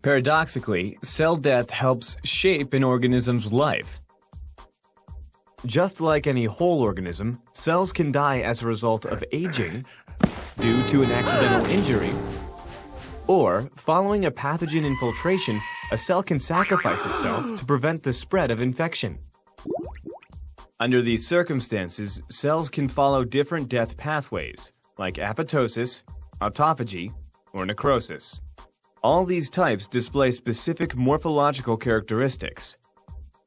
Paradoxically, cell death helps shape an organism's life. Just like any whole organism, cells can die as a result of aging due to an accidental injury, or following a pathogen infiltration, a cell can sacrifice itself to prevent the spread of infection. Under these circumstances, cells can follow different death pathways, like apoptosis, autophagy, or necrosis. All these types display specific morphological characteristics.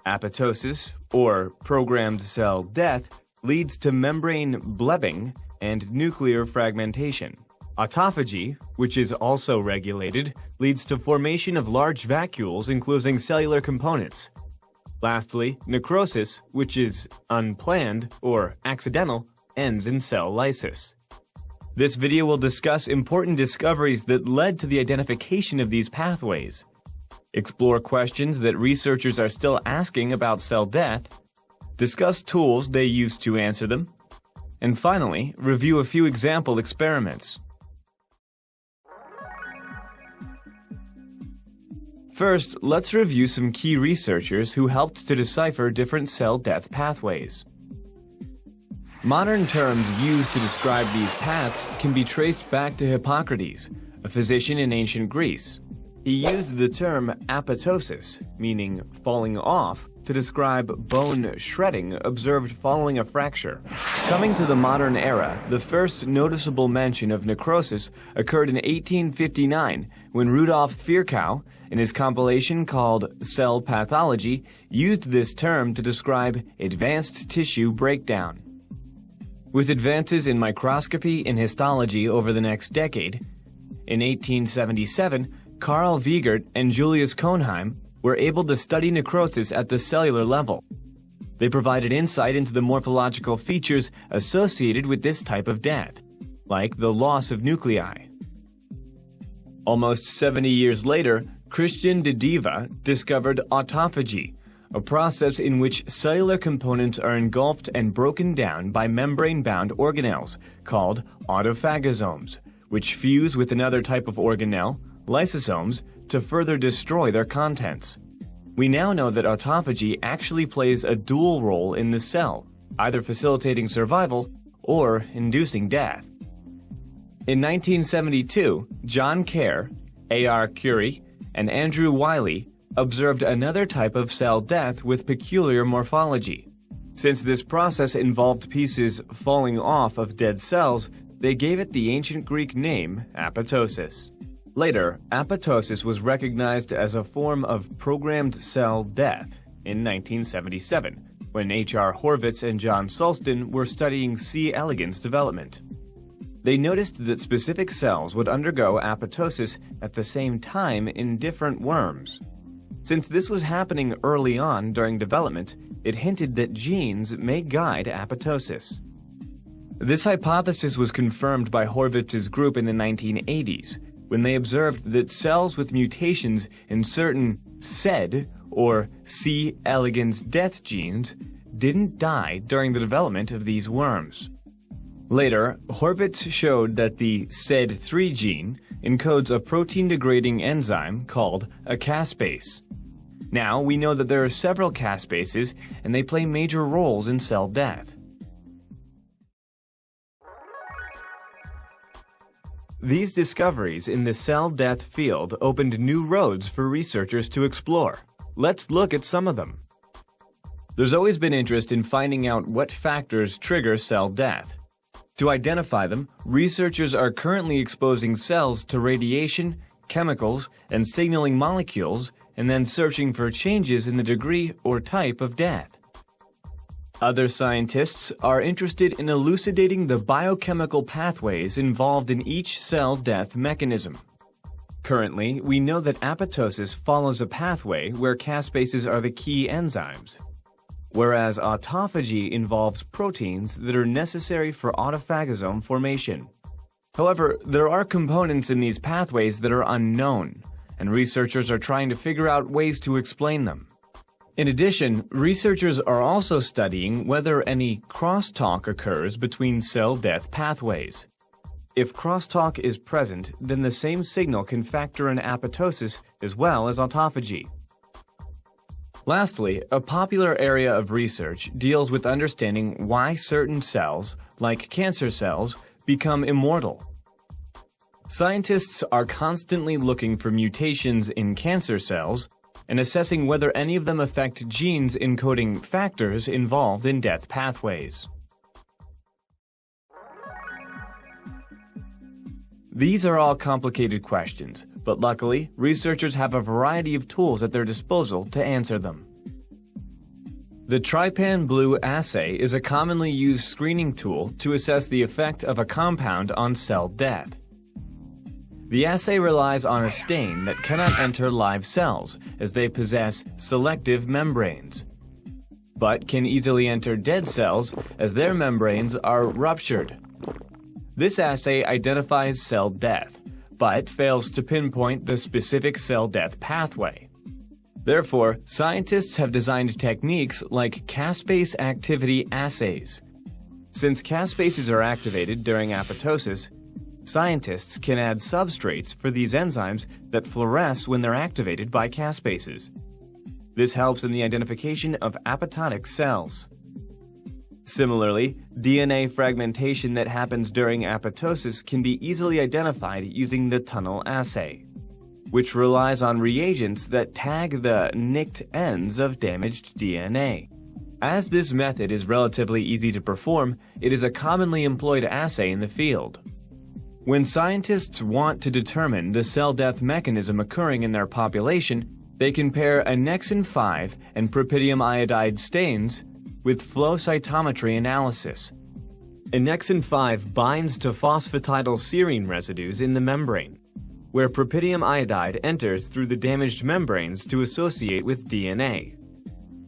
Apoptosis, or programmed cell death, leads to membrane blebbing and nuclear fragmentation. Autophagy, which is also regulated, leads to formation of large vacuoles enclosing cellular components. Lastly, necrosis, which is unplanned or accidental, ends in cell lysis. This video will discuss important discoveries that led to the identification of these pathways, explore questions that researchers are still asking about cell death, discuss tools they use to answer them, and finally, review a few example experiments. First, let's review some key researchers who helped to decipher different cell death pathways. Modern terms used to describe these paths can be traced back to Hippocrates, a physician in ancient Greece. He used the term apoptosis, meaning falling off, to describe bone shredding observed following a fracture. Coming to the modern era, the first noticeable mention of necrosis occurred in 1859 when Rudolf Virchow, in his compilation called Cell Pathology, used this term to describe advanced tissue breakdown. With advances in microscopy and histology over the next decade, in 1877, Carl Wiegert and Julius Cohnheim were able to study necrosis at the cellular level. They provided insight into the morphological features associated with this type of death, like the loss of nuclei. Almost 70 years later, Christian de Deva discovered autophagy, a process in which cellular components are engulfed and broken down by membrane-bound organelles called autophagosomes, which fuse with another type of organelle, lysosomes, to further destroy their contents. We now know that autophagy actually plays a dual role in the cell, either facilitating survival or inducing death. In 1972, John Kerr, A.R. Curie, and Andrew Wiley observed another type of cell death with peculiar morphology. Since this process involved pieces falling off of dead cells, they gave it the ancient Greek name apoptosis. Later, apoptosis was recognized as a form of programmed cell death in 1977, when H.R. Horvitz and John Sulston were studying C. elegans development. They noticed that specific cells would undergo apoptosis at the same time in different worms. Since this was happening early on during development, it hinted that genes may guide apoptosis. This hypothesis was confirmed by Horvitz's group in the 1980s, when they observed that cells with mutations in certain CED, or C. elegans death genes, didn't die during the development of these worms. Later, Horvitz showed that the CED3 gene encodes a protein-degrading enzyme called a caspase. Now, we know that there are several caspases, and they play major roles in cell death. These discoveries in the cell death field opened new roads for researchers to explore. Let's look at some of them. There's always been interest in finding out what factors trigger cell death. To identify them, researchers are currently exposing cells to radiation, chemicals, and signaling molecules, and then searching for changes in the degree or type of death. Other scientists are interested in elucidating the biochemical pathways involved in each cell death mechanism. Currently, we know that apoptosis follows a pathway where caspases are the key enzymes, whereas autophagy involves proteins that are necessary for autophagosome formation. However, there are components in these pathways that are unknown, and researchers are trying to figure out ways to explain them. In addition, researchers are also studying whether any crosstalk occurs between cell death pathways. If crosstalk is present, then the same signal can factor in apoptosis as well as autophagy. Lastly, a popular area of research deals with understanding why certain cells, like cancer cells, become immortal. Scientists are constantly looking for mutations in cancer cells and assessing whether any of them affect genes encoding factors involved in death pathways. These are all complicated questions, but luckily, researchers have a variety of tools at their disposal to answer them. The trypan blue assay is a commonly used screening tool to assess the effect of a compound on cell death. The assay relies on a stain that cannot enter live cells, as they possess selective membranes, but can easily enter dead cells as their membranes are ruptured. This assay identifies cell death, but fails to pinpoint the specific cell death pathway. Therefore, scientists have designed techniques like caspase activity assays. Since caspases are activated during apoptosis, scientists can add substrates for these enzymes that fluoresce when they're activated by caspases. This helps in the identification of apoptotic cells. Similarly, DNA fragmentation that happens during apoptosis can be easily identified using the tunnel assay, which relies on reagents that tag the nicked ends of damaged DNA. As this method is relatively easy to perform, it is a commonly employed assay in the field. When scientists want to determine the cell death mechanism occurring in their population, they compare annexin 5 and propydium iodide stains with flow cytometry analysis. Annexin 5 binds to phosphatidylserine residues in the membrane, where propydium iodide enters through the damaged membranes to associate with DNA.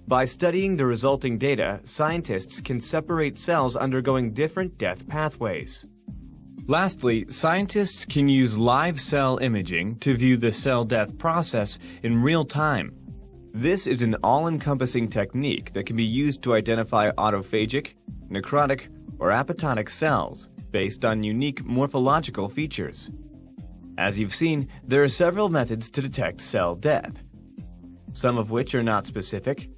By studying the resulting data, scientists can separate cells undergoing different death pathways. Lastly, scientists can use live cell imaging to view the cell death process in real time. This is an all-encompassing technique that can be used to identify autophagic, necrotic, or apoptotic cells based on unique morphological features. As you've seen, there are several methods to detect cell death, some of which are not specific,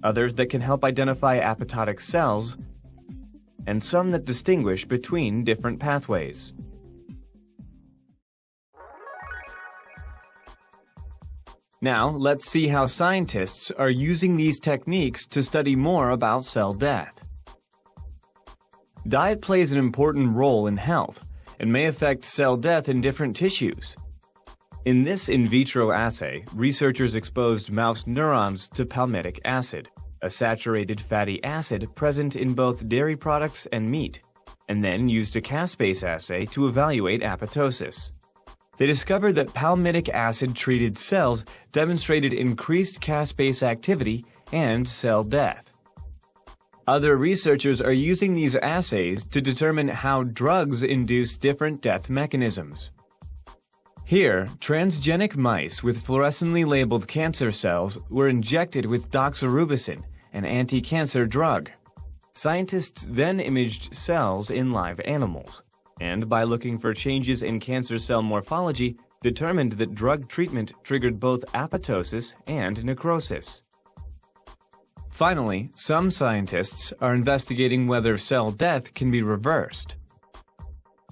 others that can help identify apoptotic cells, and some that distinguish between different pathways. Now, let's see how scientists are using these techniques to study more about cell death. Diet plays an important role in health and may affect cell death in different tissues. In this in vitro assay, researchers exposed mouse neurons to palmitic acid, a saturated fatty acid present in both dairy products and meat, and then used a caspase assay to evaluate apoptosis. They discovered that palmitic acid-treated cells demonstrated increased caspase activity and cell death. Other researchers are using these assays to determine how drugs induce different death mechanisms. Here, transgenic mice with fluorescently labeled cancer cells were injected with doxorubicin, an anti-cancer drug. Scientists then imaged cells in live animals, and by looking for changes in cancer cell morphology, determined that drug treatment triggered both apoptosis and necrosis. Finally, some scientists are investigating whether cell death can be reversed.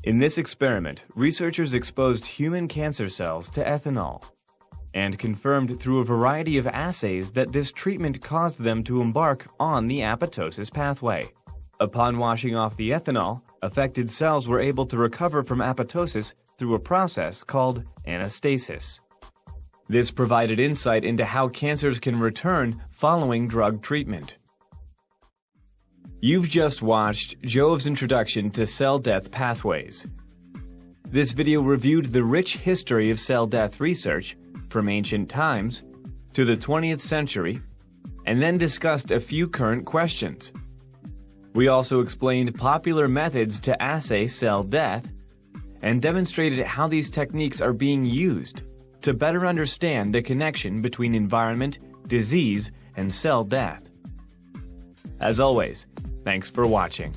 In this experiment, researchers exposed human cancer cells to ethanol and confirmed through a variety of assays that this treatment caused them to embark on the apoptosis pathway. Upon washing off the ethanol, affected cells were able to recover from apoptosis through a process called anastasis. This provided insight into how cancers can return following drug treatment. You've just watched JoVE's introduction to cell death pathways. This video reviewed the rich history of cell death research from ancient times to the 20th century, and then discussed a few current questions. We also explained popular methods to assay cell death and demonstrated how these techniques are being used to better understand the connection between environment, disease, and cell death. As always, thanks for watching.